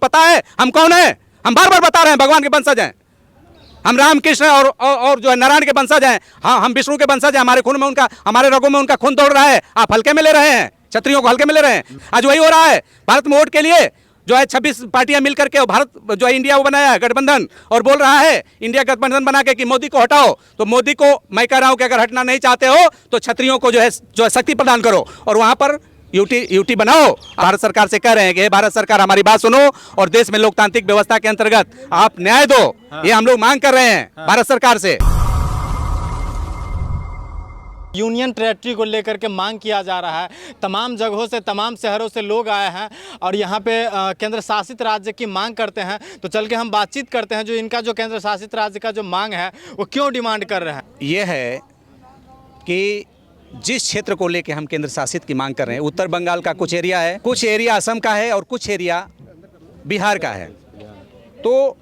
पता है हम कौन है? हम बार बार बता रहे हैं, भगवान के वंशज हैं हम, राम कृष्ण और जो है नारायण के वंशज हैं। हाँ, हम विष्णु के वंशज हैं, हमारे खून में उनका, हमारे रगों में उनका खून दौड़ रहा है। आप हल्के में ले रहे हैं, क्षत्रियों को हल्के में ले रहे हैं। आज वही हो रहा है भारत में। वोट के लिए जो है 26 पार्टियां मिल करके और भारत जो है इंडिया वो बनाया है गठबंधन, और बोल रहा है इंडिया गठबंधन बना के कि मोदी को हटाओ। तो मोदी को मैं कह रहा हूं कि अगर हटना नहीं चाहते हो तो क्षत्रियों को जो है शक्ति प्रदान करो और वहां पर यूटी बनाओ। भारत सरकार से कह रहे हैं कि भारत सरकार हमारी बात सुनो और देश में लोकतांत्रिक व्यवस्था के अंतर्गत आप न्याय दो। ये हम लोग मांग कर रहे हैं भारत सरकार से। यूनियन टेरेटरी को लेकर के मांग किया जा रहा है। तमाम जगहों से, तमाम शहरों से लोग आए हैं और यहाँ पे केंद्र शासित राज्य की मांग करते हैं। तो चल के हम बातचीत करते हैं, जो इनका जो केंद्र शासित राज्य का जो मांग है वो क्यों डिमांड कर रहे हैं। ये है कि जिस क्षेत्र को लेके हम केंद्र शासित की मांग कर रहे हैं, उत्तर बंगाल का कुछ एरिया है, कुछ एरिया असम का है और कुछ एरिया बिहार का है। तो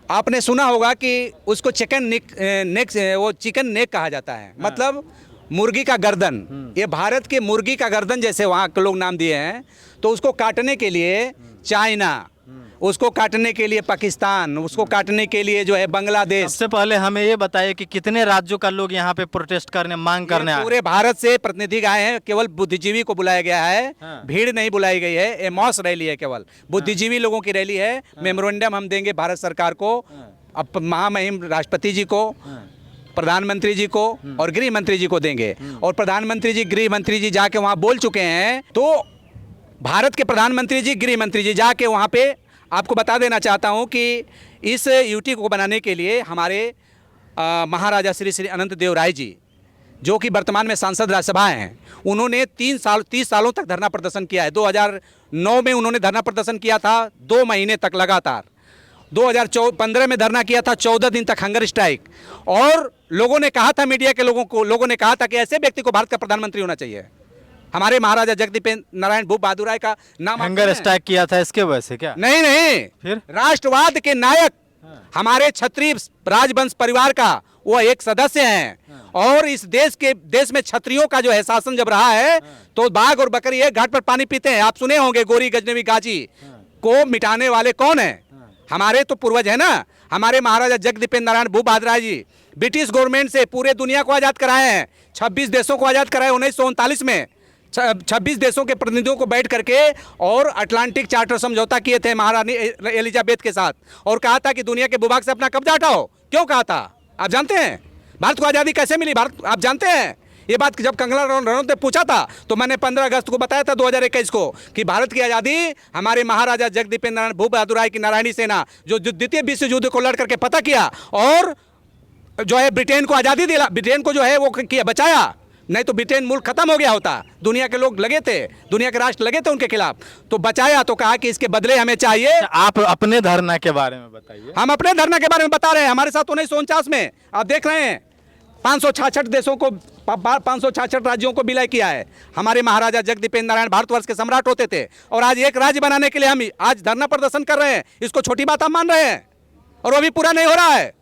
आपने सुना होगा कि उसको चिकन नेक कहा जाता है, मतलब मुर्गी का गर्दन। ये भारत के मुर्गी का गर्दन जैसे वहाँ के लोग नाम दिए हैं। तो उसको काटने के लिए चाइना, उसको काटने के लिए पाकिस्तान, उसको काटने के लिए जो है बांग्लादेश। सबसे पहले हमें ये बताइए कि कितने राज्यों का लोग यहाँ पे प्रोटेस्ट करने, मांग करने आए? पूरे भारत से प्रतिनिधि आए हैं। केवल बुद्धिजीवी को बुलाया गया है, भीड़ नहीं बुलाई गई है। ये मॉस रैली है, केवल बुद्धिजीवी लोगों की रैली है। मेमोरेंडम हम देंगे भारत सरकार को, अब महामहिम राष्ट्रपति जी को, प्रधानमंत्री जी को और गृह मंत्री जी को देंगे। और प्रधानमंत्री जी, गृह मंत्री जी जाके वहाँ बोल चुके हैं। तो भारत के प्रधानमंत्री जी, गृह मंत्री जी जाके वहाँ पे, आपको बता देना चाहता हूं कि इस यूटी को बनाने के लिए हमारे महाराजा श्री श्री अनंत देव राय जी, जो कि वर्तमान में सांसद राज्यसभा हैं, उन्होंने 30 सालों तक धरना प्रदर्शन किया है। 2009 में उन्होंने धरना प्रदर्शन किया था 2 महीने तक लगातार। 2015 में धरना किया था 14 दिन तक हंगर स्ट्राइक। और लोगों ने कहा था, मीडिया के लोगों ने कहा था कि ऐसे व्यक्ति को भारत का प्रधानमंत्री होना चाहिए। हमारे महाराजा जगदीप नारायण भूप बहादुर राय का नाम हंगर स्ट्राइक किया था इसके वजह से क्या? नहीं, फिर राष्ट्रवाद के नायक हमारे क्षत्रिय राजवंश परिवार का वो एक सदस्य हैं। और इस देश में क्षत्रियों का जो है शासन जब रहा है तो बाघ और बकरी एक घाट पर पानी पीते हैं। आप सुने होंगे गोरी गजनवी गाजी को मिटाने वाले कौन है? हमारे तो पूर्वज है ना, हमारे महाराजा जगदीप नारायण भूप बहादुर राय जी। ब्रिटिश गवर्नमेंट से पूरे दुनिया को आजाद कराए हैं, 26 देशों को आजाद कराए 1939 में। 26 देशों के प्रतिनिधियों को बैठ करके और अटलांटिक चार्टर समझौता किए थे महारानी एलिजाबेथ के साथ, और कहा था कि दुनिया के भूभाग से अपना कब्जा हटाओ। क्यों कहा था आप जानते हैं? भारत को आज़ादी कैसे मिली भारत आप जानते हैं? ये बात जब कंगना रनौत ने पूछा था तो मैंने 15 अगस्त को बताया था 2021 को कि भारत की आज़ादी हमारे महाराजा जगदीप नारायण भूप बहादुर राय की नारायणी सेना जो द्वितीय विश्व युद्ध को लड़ करके पता किया और जो है ब्रिटेन को आज़ादी दिला, ब्रिटेन को जो है वो किया, बचाया। नहीं तो ब्रिटेन मुल्क खत्म हो गया होता। दुनिया के लोग लगे थे, दुनिया के राष्ट्र लगे थे उनके खिलाफ, तो बचाया। तो कहा कि इसके बदले हमें चाहिए। आप अपने धरना के बारे में बताइए। हम अपने धरना के बारे में बता रहे हैं। हमारे साथ 1949 में आप देख रहे हैं 566 देशों को, 566 राज्यों को विलय किया है। हमारे महाराजा जगदीप नारायण भारतवर्ष के सम्राट होते थे और आज एक राज्य बनाने के लिए हम आज धरना प्रदर्शन कर रहे हैं। इसको छोटी बात हम मान रहे हैं और वो भी पूरा नहीं हो रहा है,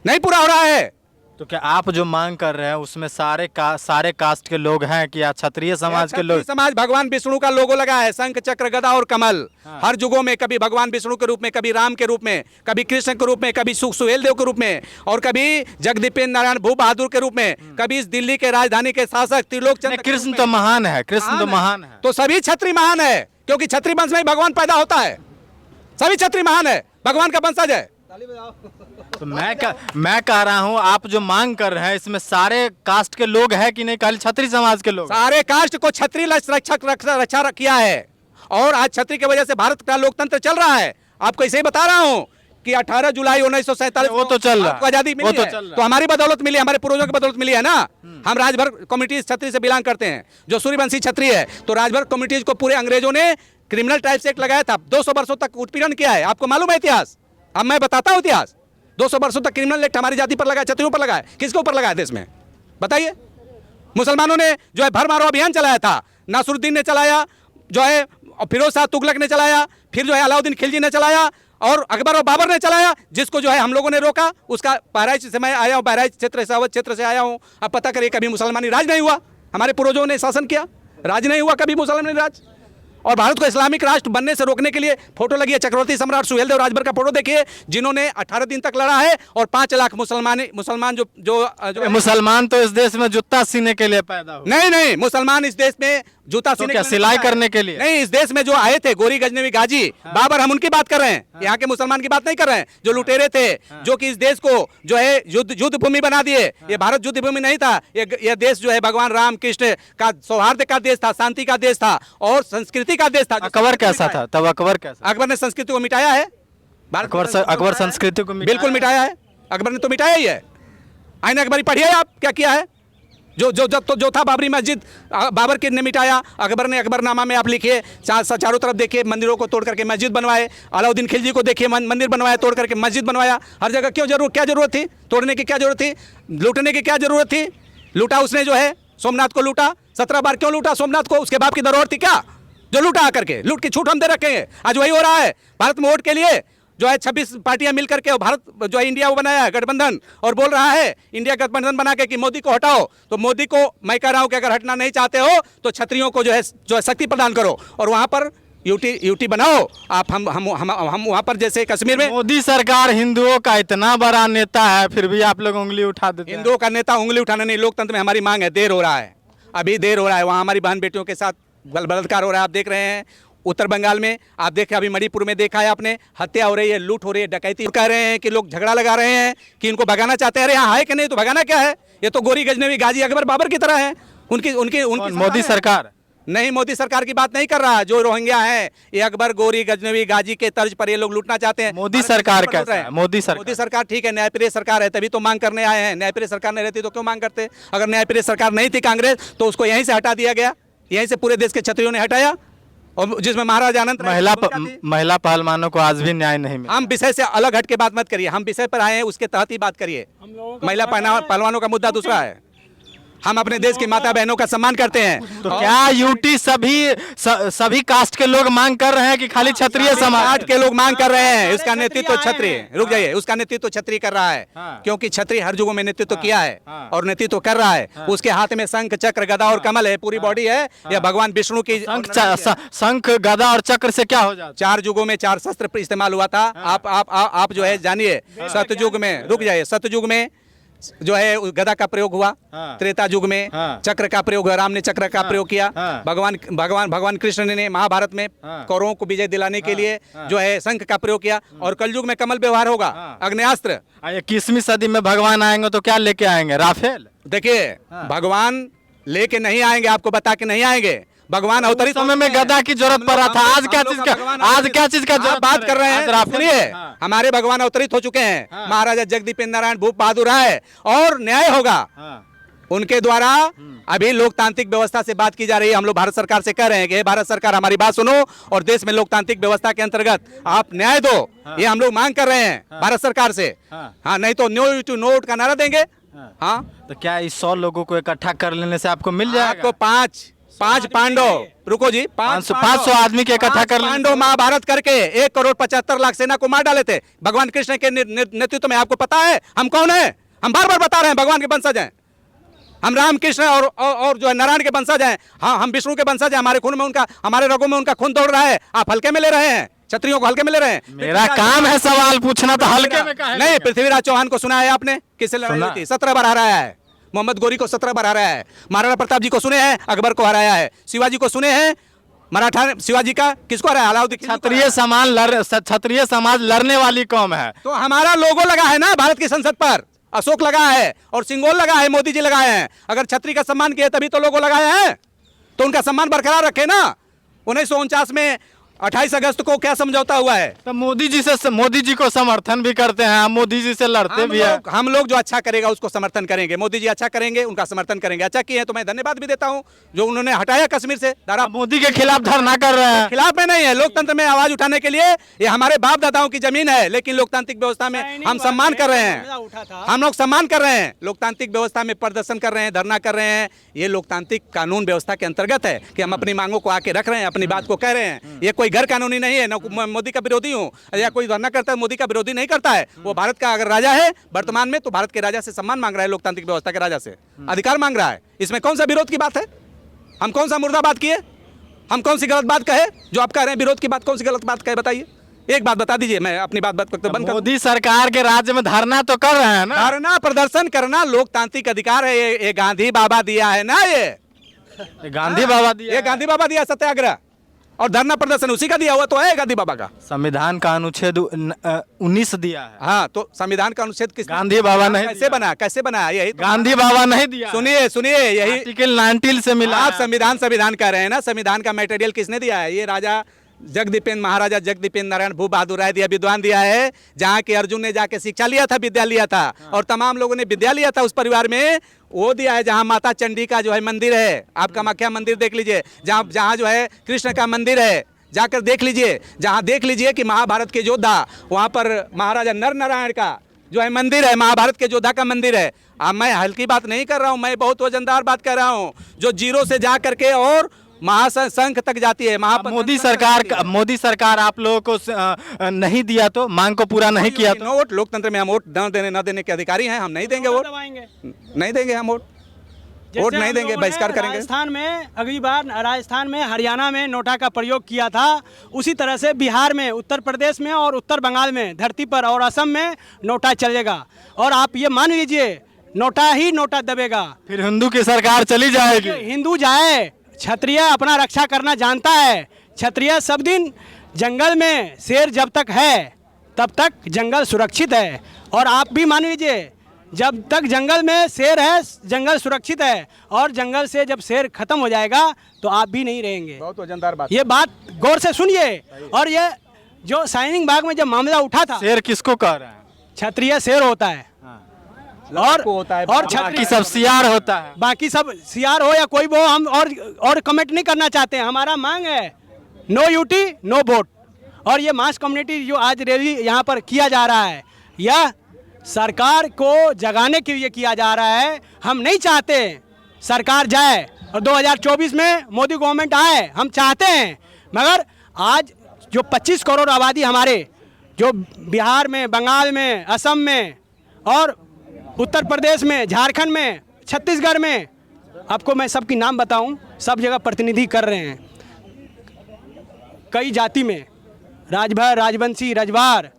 नहीं पूरा हो रहा है। तो क्या आप जो मांग कर रहे हैं उसमें सारे कास्ट के लोग हैं कि या क्षत्रिय समाज के लोग? समाज भगवान विष्णु का लोगो लगा है, शंख चक्र गदा और कमल। हर युगों में कभी भगवान विष्णु के रूप में, कभी राम के रूप में, कभी कृष्ण के रूप में, कभी सुहेल देव के रूप में और कभी जगदीप नारायण भूप बहादुर के रूप में, कभी इस दिल्ली के राजधानी के शासक त्रिलोक चंद्र। कृष्ण तो महान है, कृष्ण तो महान है। तो सभी क्षत्रिय महान है क्योंकि क्षत्रिय वंश में भगवान पैदा होता है। सभी क्षत्रिय महान है, भगवान का वंशज है। तो मैं कह रहा हूँ आप जो मांग कर रहे हैं इसमें सारे कास्ट के लोग हैं कि नहीं, खाली क्षत्रिय समाज के लोग? सारे कास्ट को क्षत्रिय रक्षा किया है और आज क्षत्रिय की वजह से भारत का लोकतंत्र चल रहा है। आपको ऐसे ही बता रहा हूँ कि 18 जुलाई 1947 वो तो चल रहा है, आजादी मिली है, तो हमारी बदौलत मिली, हमारे पूर्वजों की बदौलत मिली है ना। हम राजभर कम्युनिटीज क्षत्रिय से बिलोंग करते हैं, जो सूर्यवंशी क्षत्रिय है। तो राजभर कम्युनिटीज को पूरे अंग्रेजों ने क्रिमिनल ट्राइब्स एक्ट लगाया था, 200 वर्षों तक उत्पीड़न किया है। आपको मालूम है इतिहास? अब मैं बताता हूँ इतिहास। 200 वर्षों तक क्रिमिनल एक्ट हमारी जाति पर लगाया, क्षत्रियों पर लगाया। किसके ऊपर लगाया देश में बताइए? मुसलमानों ने जो है भर मारो अभियान चलाया था, नासरुद्दीन ने चलाया, जो है फिरोज शाह तुगलक ने चलाया, फिर जो है अलाउद्दीन खिलजी ने चलाया और अकबर और बाबर ने चलाया, जिसको जो है हम लोगों ने रोका। उसका बहराइच से मैं आया हूँ, बहराइच क्षेत्र से, अवध क्षेत्र से आया हूँ। अब पता करिए कभी मुसलमानी राज नहीं हुआ, हमारे पूर्वजों ने शासन किया, राज नहीं हुआ कभी मुसलमानी राज। और भारत को इस्लामिक राष्ट्र बनने से रोकने के लिए फोटो लगी है चक्रवर्ती सम्राट सुहेलदेव राजभर का फोटो देखिए, जिन्होंने 18 दिन तक लड़ा है और 5 लाख मुसलमान जो मुसलमान तो इस देश में जूता सीने के लिए पैदा हुए। नहीं, मुसलमान इस देश में जूता तो सीने क्या के लिए सिलाई पैदा है। करने के लिए? नहीं, इस देश में जो आए थे गोरी गजनवी गाजी बाबर, हम उनकी बात कर रहे हैं, यहाँ के मुसलमान की बात नहीं कर रहे हैं। जो लुटेरे थे, जो कि इस देश को जो है युद्ध भूमि बना दिए। ये भारत युद्ध भूमि नहीं था, ये देश जो है भगवान राम कृष्ण का सौहार्द का देश था, शांति का देश था और संस्कृति का देश था। अकबर कैसा था तब? अकबर कैसा? अकबर ने संस्कृति को मिटाया है। अकबर संस्कृति को बिल्कुल मिटाया है, अकबर ने तो मिटाया ही है। आईना अकबरी पढ़िए आप, क्या किया है। जो था बाबरी मस्जिद बाबर ने मिटाया, अकबर ने अकबरनामा में आप लिखिए, चारों तरफ देखिए मंदिरों को तोड़ करके मस्जिद बनवाए। अलाउद्दीन खिलजी को देखिए, मंदिर बनवाया, तोड़ करके मस्जिद बनवाया। हर जगह क्या जरूरत थी? तोड़ने की क्या जरूरत थी? लूटने की क्या जरूरत थी? लूटा उसने जो है, सोमनाथ को लूटा। 17 बार क्यों लूटा सोमनाथ को? उसके बाप की धरोहर थी क्या जो लूटा? आकर के लूट की छूट हम दे रखे हैं। आज वही हो रहा है भारत में। वोट के लिए जो है 26 पार्टियां मिल करके और भारत जो है इंडिया वो बनाया है गठबंधन, और बोल रहा है इंडिया गठबंधन बना के कि मोदी को हटाओ। तो मोदी को मैं कह रहा हूं कि अगर हटना नहीं चाहते हो तो क्षत्रियों को जो है शक्ति प्रदान करो और वहां पर यूटी बनाओ आप। हम वहां पर जैसे कश्मीर में। मोदी सरकार हिंदुओं का इतना बड़ा नेता है, फिर भी आप लोग उंगली उठा देते हैं। हिंदुओं का नेता उंगली उठाना नहीं, लोकतंत्र में हमारी मांग है। देर हो रहा है, अभी देर हो रहा है। वहाँ हमारी बहन बेटियों के साथ बलात्कार हो रहा है, आप देख रहे हैं। उत्तर बंगाल में आप देखें, अभी मणिपुर में देखा है आपने, हत्या हो रही है, लूट हो रही है, डकैती। कह रहे हैं कि लोग झगड़ा लगा रहे हैं कि इनको भगाना चाहते हैं। अरे यहाँ है कि नहीं? तो भगाना क्या है? ये तो गोरी गजनवी गाजी अकबर बाबर की तरह है। उनकी मोदी सरकार नहीं, मोदी सरकार की बात नहीं कर रहा। जो रोहिंग्या है ये अकबर गोरी गजनवी गाजी के तर्ज पर ये लोग लूटना चाहते हैं। मोदी सरकार कैसा है? मोदी सरकार ठीक है, न्यायप्रिय सरकार है, तभी तो मांग करने आए हैं। न्यायप्रिय सरकार नहीं रहती तो क्यों मांग करते? अगर न्यायप्रिय सरकार नहीं थी कांग्रेस तो उसको यहीं से हटा दिया गया, यहीं से पूरे देश के क्षत्रियों ने हटाया, और जिसमें महाराजा आनंद महिला पहलवानों को आज भी न्याय नहीं मिला। हम विषय से अलग हट के बात मत करिए, हम विषय पर आए हैं, उसके तहत ही बात करिए। महिला पहलवानों का मुद्दा दूसरा है। हम अपने देश की माता बहनों का सम्मान करते हैं। तो क्या यूटी सभी कास्ट के लोग मांग कर रहे हैं कि खाली क्षत्रिय समाज के लोग मांग कर रहे हैं? इसका नेतृत्व क्षत्रिय, रुक जाइए, उसका नेतृत्व क्षत्रिय कर रहा है। क्योंकि क्षत्रिय हर युगों में नेतृत्व किया है और नेतृत्व कर रहा है। उसके हाथ में शंख चक्र गदा और कमल है, पूरी बॉडी है। या भगवान विष्णु की शंख गदा और चक्र से क्या हो जाता? 4 युगों में 4 शस्त्र इस्तेमाल हुआ था। आप जो है जानिए, सतयुग में, रुक जाइए, सतयुग में जो है गदा का प्रयोग हुआ। त्रेता युग में चक्र का प्रयोग हुआ, राम ने चक्र का प्रयोग किया। भगवान कृष्ण ने महाभारत में कौरवों को विजय दिलाने के लिए जो है शंख का प्रयोग किया। और कलयुग में कमल व्यवहार होगा, अग्नेयास्त्र। 21वीं सदी में भगवान आएंगे तो क्या लेके आएंगे? राफेल? देखिए, भगवान लेके नहीं आएंगे, आपको बता के नहीं आएंगे। भगवान अवतरित समय में गदा की जरूरत पड़ रहा था, आज क्या चीज का बात कर रहे हैं? सुनिए, हमारे भगवान अवतरित हो चुके हैं। महाराजा जगदीपेंद्र नारायण भूप बहादुर है और न्याय होगा उनके द्वारा। अभी लोकतांत्रिक व्यवस्था से बात की जा रही है। हम लोग भारत सरकार से कह रहे हैं कि भारत सरकार हमारी बात सुनो और देश में लोकतांत्रिक व्यवस्था के अंतर्गत आप न्याय दो। ये हम लोग मांग कर रहे हैं भारत सरकार से। हाँ, नहीं तो नो टू नोट का नारा देंगे। हाँ, तो क्या इस 100 लोगों को इकट्ठा कर लेने से आपको मिल जाएगा? आपको 5 पांडव, रुको जी, 500 आदमी के इकट्ठा कर पांडव महाभारत करके 1,75,00,000 सेना को मार डाले थे भगवान कृष्ण के नेतृत्व में। आपको पता है हम कौन है? हम बार बार बता रहे हैं, भगवान के वंशज हैं हम। राम कृष्ण और जो है नारायण के वंशज हैं। हाँ, हम विष्णु के वंशज हैं। हमारे खून में उनका, हमारे रगों में उनका खून दौड़ रहा है। आप हल्के में ले रहे हैं, क्षत्रियों को हल्के में ले रहे हैं। मेरा काम है सवाल पूछना, तो हल्के में नहीं। पृथ्वीराज चौहान को सुना है आपने? किससे लड़ाई हुई थी? 17 बार हराया है। मोहम्मद गोरी को 17 बार हराया है। महाराणा प्रताप जी को सुने हैं? अकबर को हराया है। शिवाजी को सुने हैं? मराठा शिवाजी का किसको हराया? अलाउद्दीन। क्षत्रिय समाज लड़ने वाली कौम है। तो हमारा लोगो लगा है ना भारत की संसद पर, अशोक लगा है और सिंगोल लगा है, मोदी जी लगाए हैं। अगर छत्री का सम्मान किया तभी तो लोगो लगाए हैं, तो उनका सम्मान बरकरार रखे ना। 1949 में 28 अगस्त को क्या समझौता हुआ है? तो मोदी जी को समर्थन भी करते हैं, मोदी जी से लड़ते भी हैं। हम लोग जो अच्छा करेगा उसको समर्थन करेंगे। मोदी जी अच्छा करेंगे, उनका समर्थन करेंगे। अच्छा किए हैं तो मैं धन्यवाद भी देता हूं जो उन्होंने हटाया कश्मीर से धारा। मोदी के खिलाफ धरना कर रहे हैं? खिलाफ में नहीं है, लोकतंत्र में आवाज उठाने के लिए। ये हमारे बाप दादाओं की जमीन है, लेकिन लोकतांत्रिक व्यवस्था में हम सम्मान कर रहे हैं। हम लोग सम्मान कर रहे हैं, लोकतांत्रिक व्यवस्था में प्रदर्शन कर रहे हैं, धरना कर रहे हैं। ये लोकतांत्रिक कानून व्यवस्था के अंतर्गत है कि हम अपनी मांगों को आके रख रहे हैं, अपनी बात को कह रहे हैं। ये कोई गैर कानूनी नहीं है। मैं मोदी का विरोधी हूं या कोई धरना करता है मोदी का विरोधी नहीं करता है। वो भारत का अगर राजा है वर्तमान में, तो भारत के राजा से सम्मान मांग रहा है, लोकतांत्रिक व्यवस्था के राजा से अधिकार मांग रहा है। इसमें कौन सा विरोध की बात है? हम कौन सा मुर्दाबाद किए? हम कौन सी गलत बात कहे जो आप कह रहे हैं? विरोध की बात कौन सी गलत बात कहे बताइए, एक बात बता दीजिए, मैं अपनी बात बंद कर। मोदी सरकार के राज्य में धरना तो कर रहे हैं ना? धरना प्रदर्शन करना लोकतांत्रिक अधिकार है, ये गांधी बाबा दिया है ना, ये गांधी बाबा दिया, ये गांधी बाबा दिया सत्याग्रह, और धरना प्रदर्शन उसी का दिया हुआ तो है, गांधी बाबा का। संविधान का अनुच्छेद 19 दिया है। हाँ, तो संविधान का अनुच्छेद किस गांधी बाबा नहीं कैसे बना, कैसे बना? यही तो गांधी बाबा नहीं दिया। सुनिए सुनिए, यही आर्टिकल 19 से मिला। आप संविधान कह रहे हैं ना, संविधान का मटेरियल किसने दिया है? ये राजा जगदीपेंद्र, महाराजा जगदीपेंद्र नारायण भू बहादुर राय दिया, विद्वान दिया है, जहाँ के अर्जुन ने जाके शिक्षा लिया था, विद्या लिया था, और तमाम लोगों ने विद्या लिया था उस परिवार में, वो दिया है। जहाँ माता चंडी का जो है मंदिर है, आप कामाख्या मंदिर देख लीजिए, जहाँ जो है कृष्ण का मंदिर है, जाकर देख लीजिए, जहाँ देख लीजिए कि महाभारत के योद्धा, वहाँ पर महाराजा नर नारायण का जो है मंदिर है, महाभारत के योद्धा का मंदिर है। अब मैं हल्की बात नहीं कर रहा हूँ, मैं बहुत वजनदार बात कर रहा हूँ, जो जीरो से जा करके और महासंघ तक जाती है। मोदी सरकार आप लोगों को नहीं दिया तो, मांग को पूरा नहीं किया तो? वोट, लोकतंत्र में हम वोट न देने के अधिकारी हैं, हम नहीं देंगे वोट, नहीं देंगे हम वोट नहीं देंगे, बहिष्कार करेंगे। राजस्थान में अगली बार, राजस्थान में, हरियाणा में नोटा का प्रयोग किया था, उसी तरह से बिहार में, उत्तर प्रदेश में और उत्तर बंगाल में, धरती पर और असम में नोटा चलेगा। और आप ये मान लीजिए, नोटा ही नोटा दबेगा, फिर हिंदू की सरकार चली जाएगी। हिंदू जाए, क्षत्रिय अपना रक्षा करना जानता है। क्षत्रिय सब दिन जंगल में, शेर जब तक है तब तक जंगल सुरक्षित है। और आप भी मान लीजिए, जब तक जंगल में शेर है जंगल सुरक्षित है, और जंगल से जब शेर खत्म हो जाएगा तो आप भी नहीं रहेंगे। बहुत वजनदार बात, ये बात गौर से सुनिए। और ये जो शाइनिंग बाग में जब मामला उठा था, शेर किसको कह रहे हैं? क्षत्रिय शेर होता है, और बाकी सब सियार होता है। बाकी सब सियार हो या कोई वो, हम और कमेंट नहीं करना चाहते हैं। हमारा मांग है नो यूटी नो वोट। और ये मास कम्युनिटी जो आज रैली यहाँ पर किया जा रहा है, यह सरकार को जगाने के लिए किया जा रहा है। हम नहीं चाहते सरकार जाए और 2024 में मोदी गवर्नमेंट आए, हम चाहते हैं, मगर आज जो 25 करोड़ आबादी हमारे, जो बिहार में, बंगाल में, असम में और उत्तर प्रदेश में, झारखंड में, छत्तीसगढ़ में, आपको मैं सबकी नाम बताऊं, सब जगह प्रतिनिधि कर रहे हैं। कई जाति में, राजभर, राजवंशी, रजवार,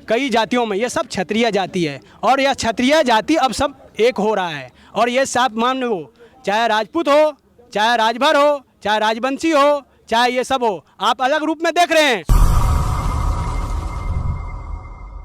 कई जातियों में, ये सब क्षत्रिय जाति है। और यह क्षत्रिय जाति अब सब एक हो रहा है। और ये सब मान लो, चाहे राजपूत हो, चाहे राजभर हो, चाहे राजवंशी हो, चाहे ये सब हो, आप अलग रूप में देख रहे हैं।